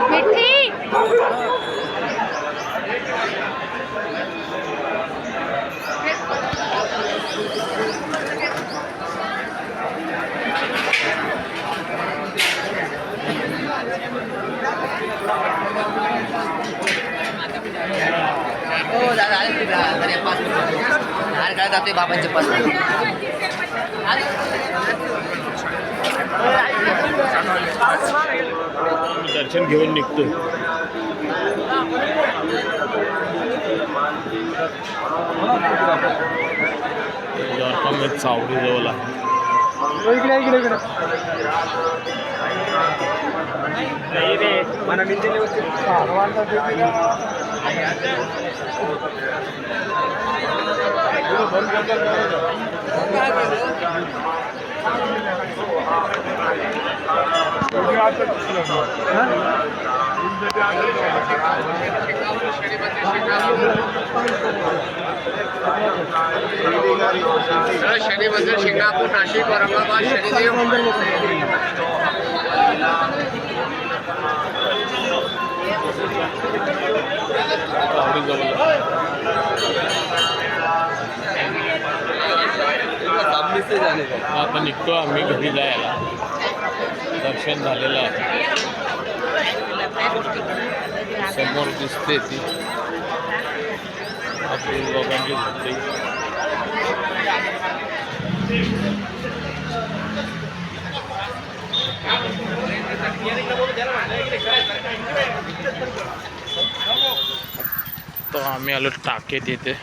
मिठी काय जाते बाबांचे पास दर्शन घेऊन निघतो. चावडी जवळ आहे. शनी मंदिर शिंगणापूर नाशिक औरंगाबाद शनिदेव आता निघतो आम्ही घरी जायला. दर्शन झालेलं आहे. समोर दिसते ती आपली लोकांची झोपडी. तो आम्ही आलो टाकेत येते.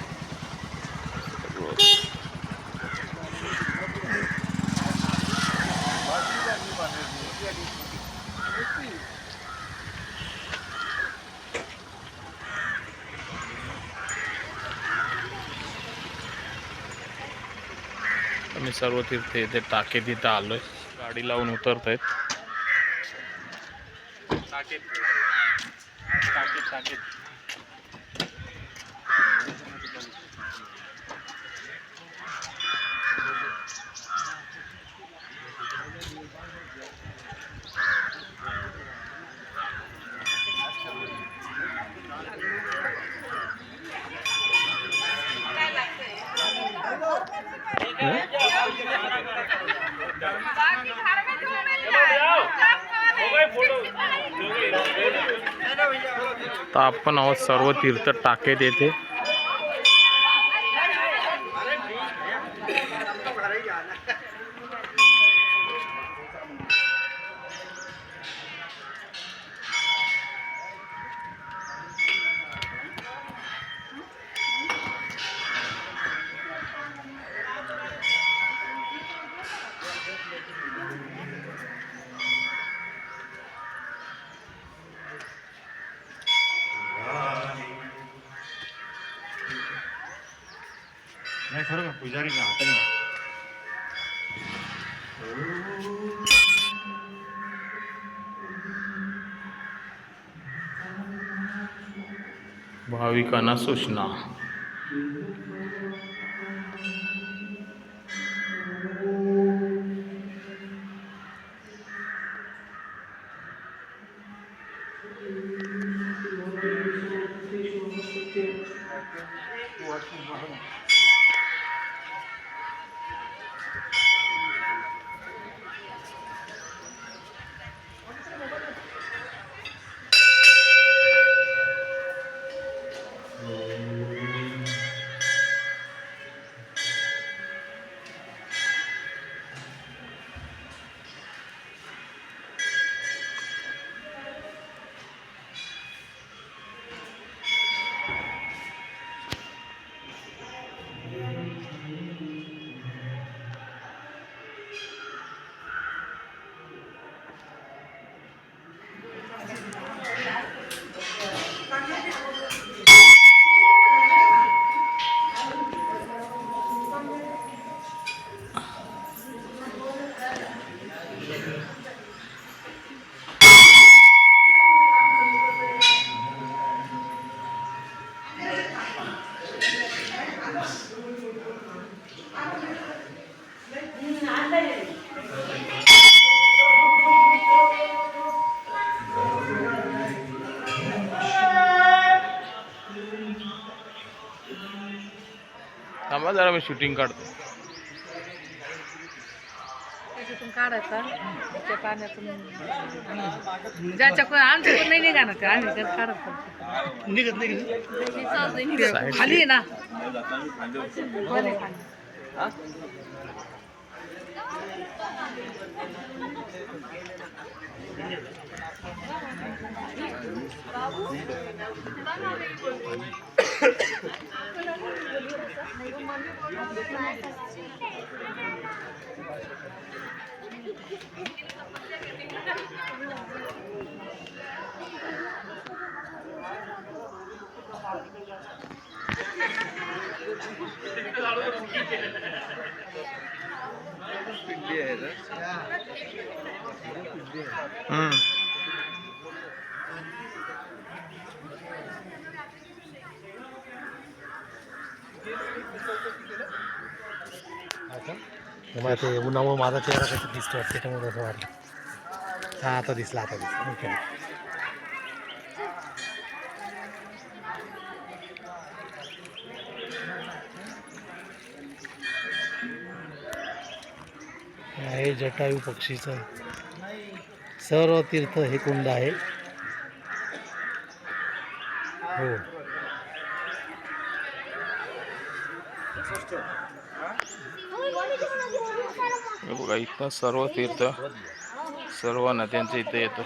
आम्ही सर्व तीर्थ येथे टाके तिथं आलोय. गाडी लावून उतरत आहेत. तर आपण आहोत सर्व तीर्थ टाकेत येथे. नाही खरं का पुजारी का हाताने भाविकांना सूचना. थांबा जरा मी शूटिंग काढतो. त्याच्यातून काढायचा त्या पाण्यातून ज्याच्याकडून आमच्याकडून नाही निघाणार ते आम्ही त्यात काढत निघत नाही खाली आहे ना वर आहे खाली. मला ते उन्हामुळे माझा चेहरा कसं दिसतो त्याच्यामुळे असं वाटलं. हा आता दिसला ओके. हे जटायू पक्षीचं सर्व तीर्थ हे कुंड आहे. हो हे बघा इथं सर्व तीर्थ सर्व नद्यांचं इथं येतं.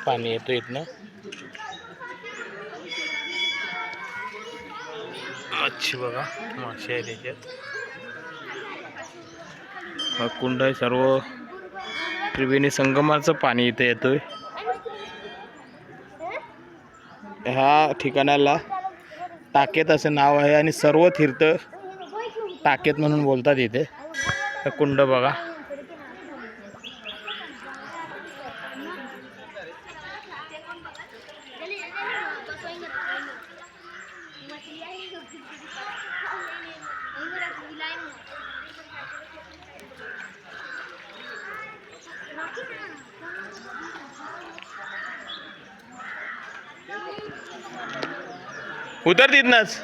पाणी येतं इथनं. मच्छी बघा मासे आहे त्याच्यात. हा कुंड आहे. सर्व त्रिवेणी संगमाचं पाणी इथे येतोय. ह्या ठिकाणाला टाकेत असे नाव आहे आणि सर्व तीर्थ टाकेत म्हणून बोलतात इथे. हा कुंड बघा. उतर तिथनच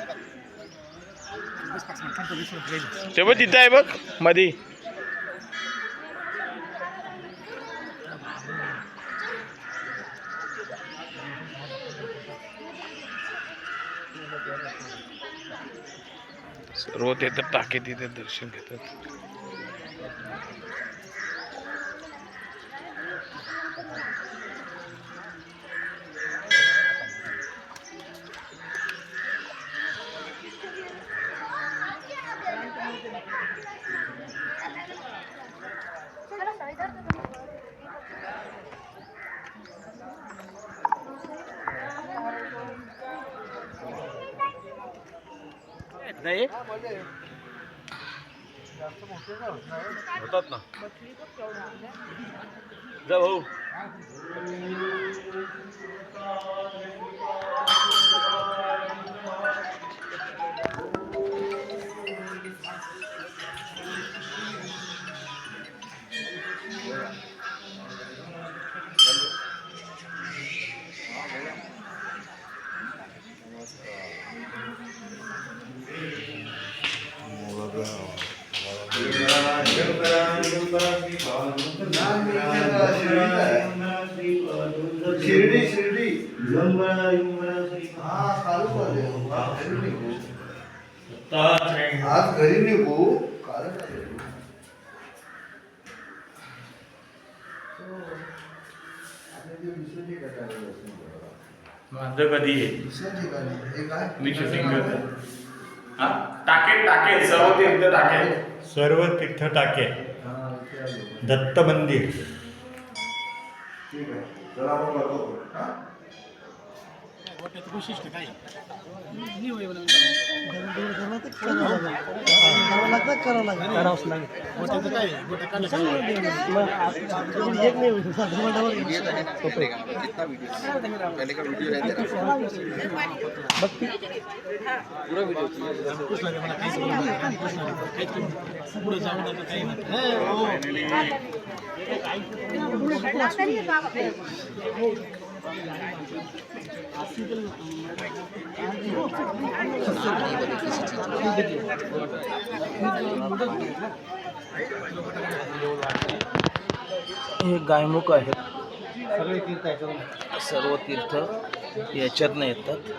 ते बघ तिथं आहे बघ मधी. सर्व ते तर टाके तिथे दर्शन घेतात. नाही होतात ना जा भाऊ. शिर्डी शिर्डी आज घरी निघू. माझं कधी आहे मी शूटिंग करतो. हा टाके टाके सर्व तीर्थ टाके. सर्व तीर्थ टाके दत्त मंदिर. ठीक आहे चला आपण बघतो. हे गायमुख आहेत. सर्व तीर्थ याच्यातनं येतात.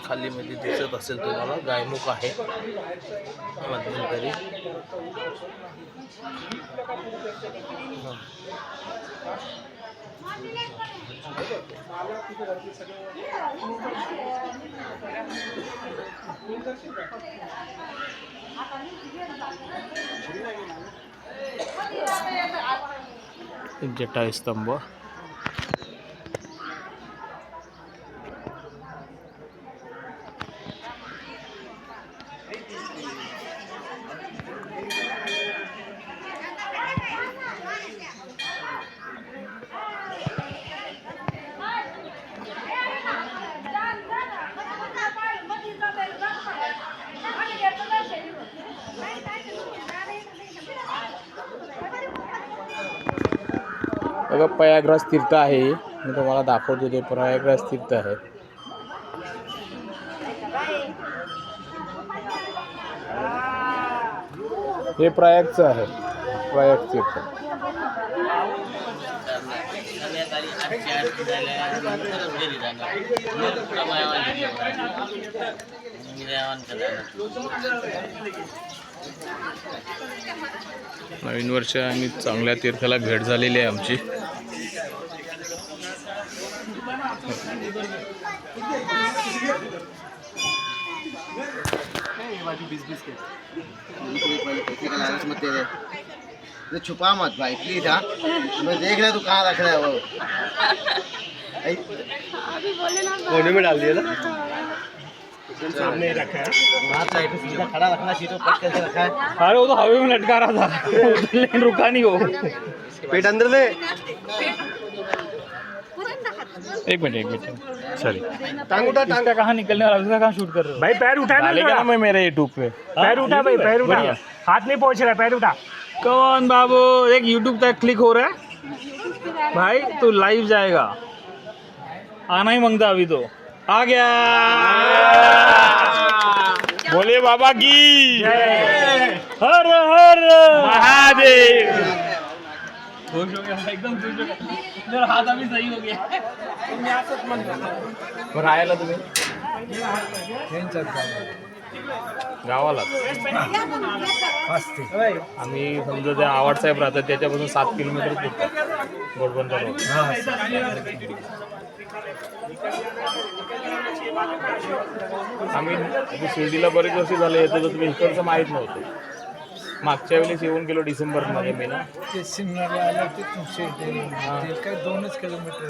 खाली मध्ये दिसत असेल तुम्हाला गायमुख आहे मध्यंतरी. जटायू स्तंभ. बघा प्रयागराज तीर्थ आहे. मी तुम्हाला दाखवतो ते प्रयागराज तीर्थ आहे. हे प्रयागचं आहे. प्रयाग तीर्थ. नवीन वर्ष आणि चांगल्या तीर्थाला भेट झालेली आहे आमची. छुपा मत भाई प्लीज। हाँ मैं देख रहा तू कहाँ रख रहा है वो। कोने में डाल दिया ना। सामने ही रखा है। वहाँ साइड पे सीधा खड़ा रखना चाहिए, तो पट करके रखा है। अरे वो तो हवा में लटका रहा था लेकिन रुका नहीं वो। पेट अंदर ले। एक मिनट सॉरी। टांग उठा, टांग का कहाँ निकलने वाला, उसका कहाँ शूट कर रहे हो भाई? पैर उठा ना मैं मेरे यूट्यूब पे। पैर उठा भाई, पैर उठा। हाथ नहीं पहुँच रहा, पैर उठा। कौन बाबू एक यूट्यूब तक क्लिक हो रहा है भाई, तू लाइव जाएगा। आना ही मांगता अभी तो आ गया। बोले बाबा की हर हर महादेव। खुश हो गया एकदम, खुश हो गया। मेरा हाथ अभी सही हो गया। राहायला तुम्ही गावाला आम्ही समजा त्या आवड साहेब राहतात त्याच्यापासून 7 किलोमीटर घोडबंदर. आम्ही शिर्डीला बरेच वर्ष झाले येतो, तर तुम्ही इकडचं माहीत नव्हतं. मागच्या वेळेस येऊन गेलो डिसेंबरमध्ये मी ना. ते सिग्नल आलं ते तुमचे काही 2 किलोमीटर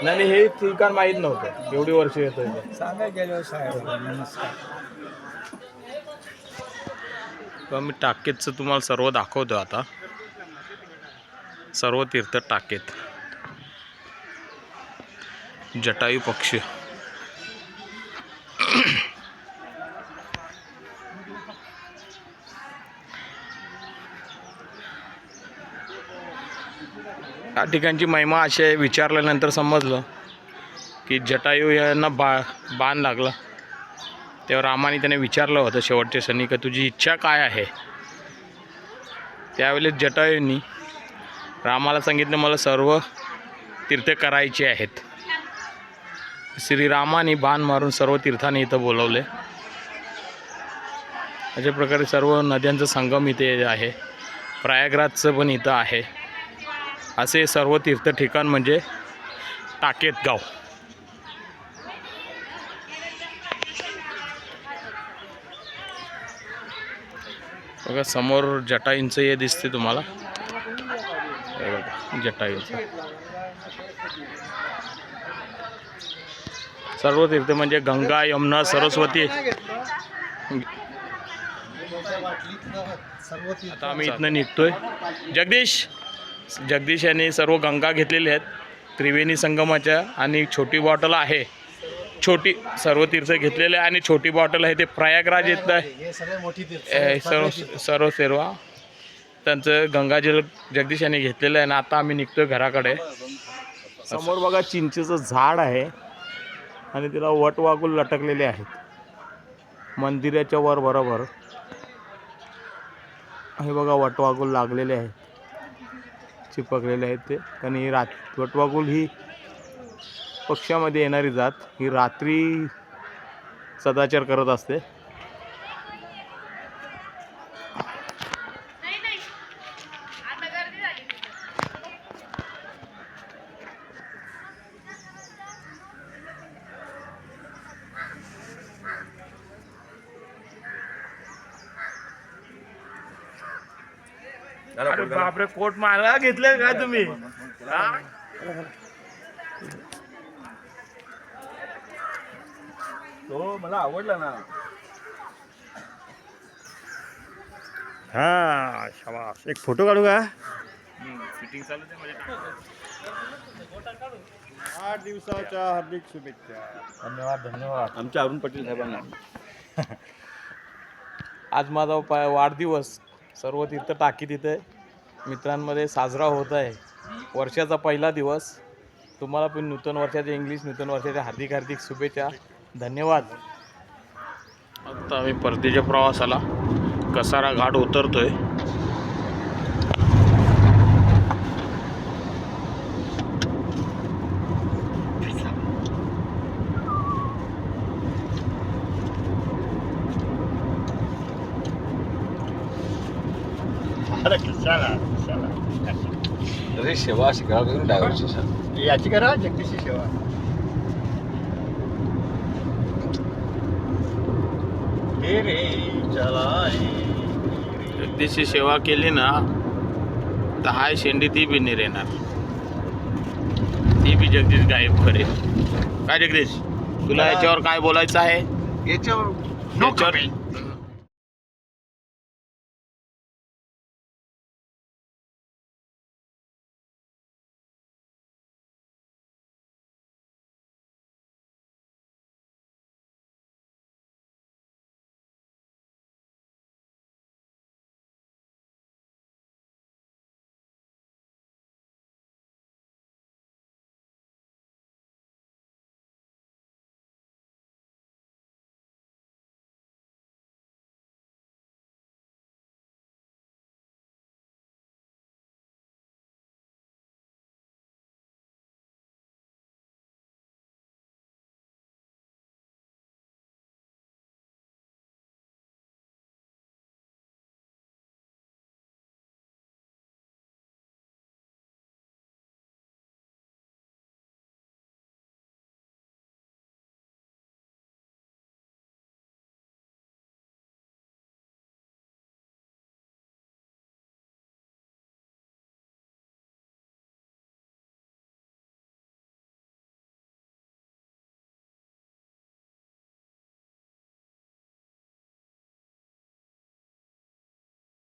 नाही हे ठिकाण माहीत नव्हतं. एवढी वर्ष येतोय सांगा गेलो साहेब. नमस्कार. मी टाकेतचं तुम्हाला सर्व दाखवतो आता. सर्व तीर्थ टाकेत. जटायू पक्षी. या ठिकाणची महिमा अशी आहे, विचारल्यानंतर समजलं की जटायू यांना बाण लागला तेव्हा रामाने त्याने विचारलं होतं शेवटच्या क्षणी की तुझी इच्छा काय आहे. त्यावेळेस जटायूंनी रामाला सांगितलं मला सर्व तीर्थ करायचे आहेत. श्रीरामाने बाण मारून सर्व तीर्थाने इथं बोलवले. अशा प्रकारे सर्व नद्यांचा संगम इथे आहे. प्रयागराजचं पण इथं आहे. असे सर्व तीर्थ ठिकाण म्हणजे टाकेत गाव. बघा समोर जटायूंचं हे दिसते तुम्हाला. हे बघा जटायूंचं. सर्व तीर्थ म्हणजे गंगा, यमुना, सरस्वती. आता आम्ही इथनं निघतोय. जगदीश यांनी सर्व गंगा घेतलेल्या आहेत त्रिवेणी संगमाच्या, आणि छोटी बॉटल आहे, छोटी सर्व तीर्थ घेतलेले आहे आणि छोटी बॉटल आहे ते प्रयागराज येतं आहे. हे सगळे मोठी तीर्थ सर्व सेवा त्यांचं गंगाजल जगदीश यांनी घेतलेलं आहे. आणि आता आम्ही निघतोय घराकडे. समोर बघा चिंचेचं झाड आहे आणि तिला वटवाघूळ लटकलेले आहेत मंदिराच्या वर बरोबर. हे बघा वटवाघूळ लागलेले आहेत, चिपकलेले आहेत ते. आणि वटवाघूळ ही पक्ष्यामध्ये येणारी जात, ही रात्री सदाचार करत असते. अरे बापरे, कोट मारा घेतले काय तुम्ही? तो मला आवडला ना. हा शाबास. एक फोटो काढू का? फिटिंग चालू आहे म्हणजे 8 दिवसाच्या हार्दिक शुभेच्छा. धन्यवाद आमच्या अरुण पाटील साहेबांना. आज माझा वाढदिवस सर्व तीर्थ टाकी तिथे मित्रांमध्ये साजरा होत आहे. वर्षाचा पहिला दिवस. तुम्हाला पण नूतन वर्षाच्या नूतन वर्षाच्या हार्दिक शुभेच्छा. धन्यवाद. आता आम्ही परतीच्या प्रवासाला कसारा घाट उतरतोय. अरे सेवा शिकायला ड्रायव्हरची याची करा जगदीशची सेवा. जगदीशची सेवा केली ना तर हाय शेंडी ती बी नाही येणार, ती बी जगदीश गायब करेल. काय जगदीश, तुला याच्यावर काय बोलायचं आहे? याच्यावर याच्यावर